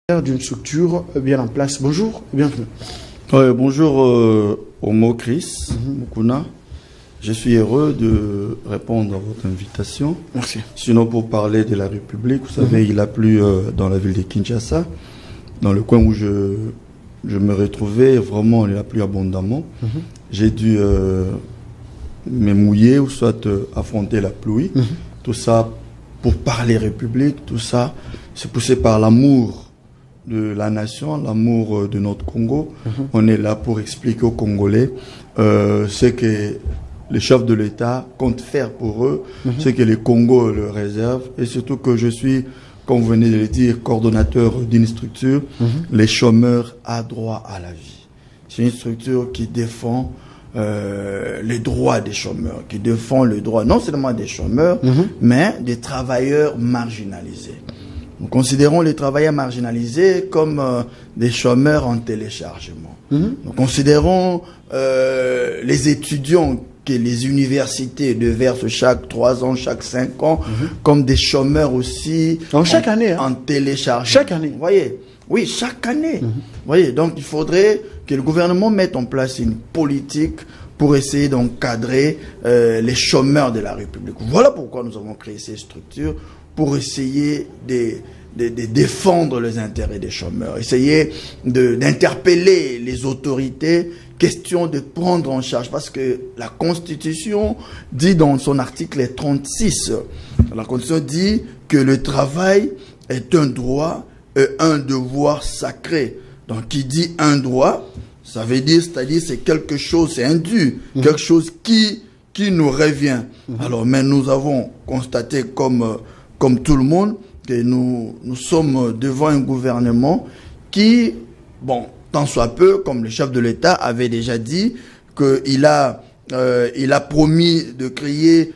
D'une structure bien en place. Bonjour, bienvenue. Bonjour Omo Chris Mukuna. Je suis heureux de répondre à votre invitation. Merci. Sinon, pour parler de la République, vous savez, il a plu dans la ville de Kinshasa, dans le coin où je me retrouvais, vraiment il a plu abondamment. J'ai dû me mouiller ou soit affronter la pluie. Tout ça pour parler République, tout ça, c'est poussé par l'amour de la nation, l'amour de notre Congo. On est là pour expliquer aux Congolais ce que les chefs de l'État comptent faire pour eux, ce que les Congo leur réservent, et surtout que je suis, comme vous venez de le dire, coordonnateur d'une structure, les chômeurs à droit à la vie. C'est une structure qui défend les droits des chômeurs, qui défend le droit non seulement des chômeurs, mais des travailleurs marginalisés. Nous considérons les travailleurs marginalisés comme des chômeurs en téléchargement. Nous considérons les étudiants que les universités déversent chaque 3 ans, chaque 5 ans, comme des chômeurs aussi. Donc, chaque année, en téléchargement. Chaque année. Vous voyez? Oui, chaque année. Vous voyez? Donc, il faudrait que le gouvernement mette en place une politique pour essayer d'encadrer les chômeurs de la République. Voilà pourquoi nous avons créé ces structures, pour essayer de défendre les intérêts des chômeurs, essayer d'interpeller les autorités, question de prendre en charge, parce que la Constitution dit dans son article 36, la Constitution dit que le travail est un droit et un devoir sacré. Donc qui dit un droit, ça veut dire, c'est-à-dire c'est quelque chose, c'est un dû, quelque chose qui nous revient. Alors, mais nous avons constaté comme tout le monde, que nous sommes devant un gouvernement qui, bon, tant soit peu, comme le chef de l'État avait déjà dit, qu'il a promis de créer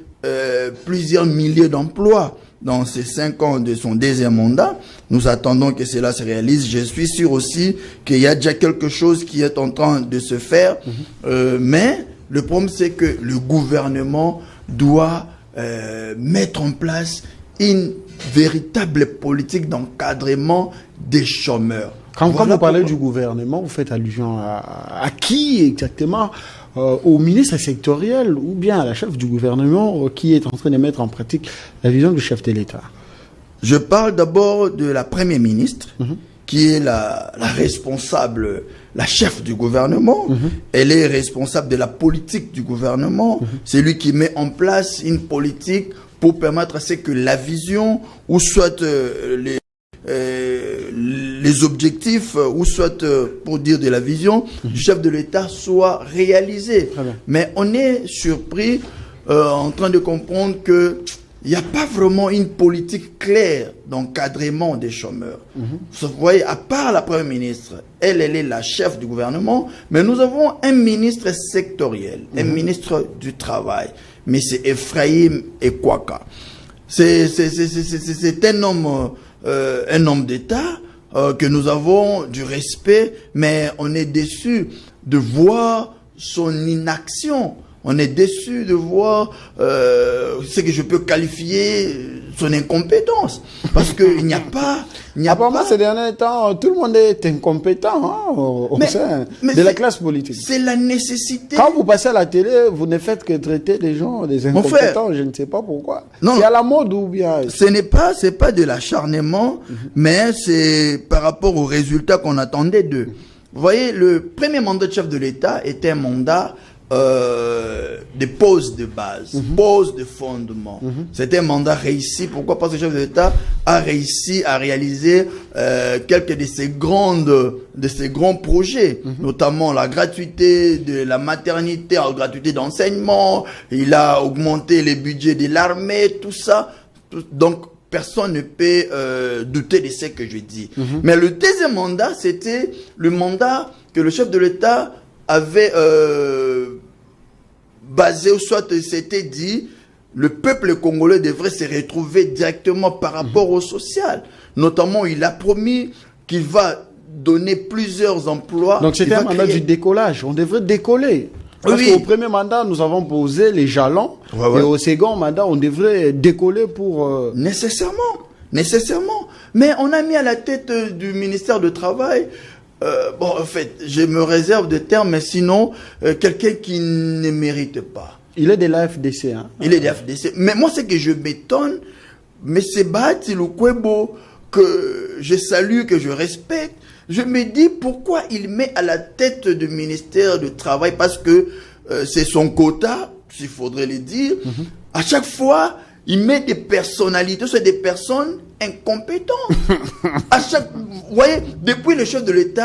plusieurs milliers d'emplois dans ces 5 ans de son deuxième mandat. Nous attendons que cela se réalise. Je suis sûr aussi qu'il y a déjà quelque chose qui est en train de se faire. Mais le problème, c'est que le gouvernement doit mettre en place une véritable politique d'encadrement des chômeurs. Quand vous parlez du gouvernement, vous faites allusion à qui exactement? Au ministre sectoriel ou bien à la chef du gouvernement qui est en train de mettre en pratique la vision du chef de l'État? Je parle d'abord de la première ministre, qui est la responsable, la chef du gouvernement. Elle est responsable de la politique du gouvernement. C'est lui qui met en place une politique pour permettre à ce que la vision, ou soit les objectifs, ou soit pour dire de la vision du chef de l'État soit réalisés. Mais on est surpris en train de comprendre que il n'y a pas vraiment une politique claire d'encadrement des chômeurs. Vous voyez, à part la première ministre, elle est la chef du gouvernement, mais nous avons un ministre sectoriel, un ministre du Travail, mais c'est Ephraim Ekwaka. C'est un homme d'État que nous avons du respect, mais on est déçu de voir son inaction. On est déçu de voir ce que je peux qualifier son incompétence. Parce qu'il n'y a pas... Apparemment, ces derniers temps, tout le monde est incompétent au sein de la classe politique. C'est la nécessité. Quand vous passez à la télé, vous ne faites que traiter les gens des incompétents. Je ne sais pas pourquoi. C'est à la mode ou bien... C'est pas de l'acharnement, mais c'est par rapport aux résultats qu'on attendait d'eux. Vous voyez, le premier mandat de chef de l'État était un mandat de pose de base, pose de fondement. C'était un mandat réussi. Pourquoi? Parce que le chef de l'État a réussi à réaliser quelques de ces grands projets, notamment la gratuité de la maternité, la gratuité d'enseignement. Il a augmenté les budgets de l'armée, tout ça. Donc, personne ne peut douter de ce que je dis. Mais le deuxième mandat, c'était le mandat que le chef de l'État avait basé, ou soit c'était dit, le peuple congolais devrait se retrouver directement par rapport au social. Notamment, il a promis qu'il va donner plusieurs emplois. Donc c'était un mandat du décollage. On devrait décoller. Parce qu'au premier mandat, nous avons posé les jalons. Et au second mandat, on devrait décoller pour... Nécessairement. nécessairement. Mais on a mis à la tête du ministère du Travail, en fait, je me réserve de termes, mais sinon, quelqu'un qui ne mérite pas. Il est de l'AFDC. Hein? Il est de l'AFDC. Mais moi, c'est que je m'étonne, mais c'est Bahati Lukwebo que je salue, que je respecte. Je me dis pourquoi il met à la tête du ministère du Travail, parce que c'est son quota, s'il faudrait le dire. À chaque fois, il met des personnalités, c'est des personnes incompétentes. Vous voyez, depuis le chef de l'État,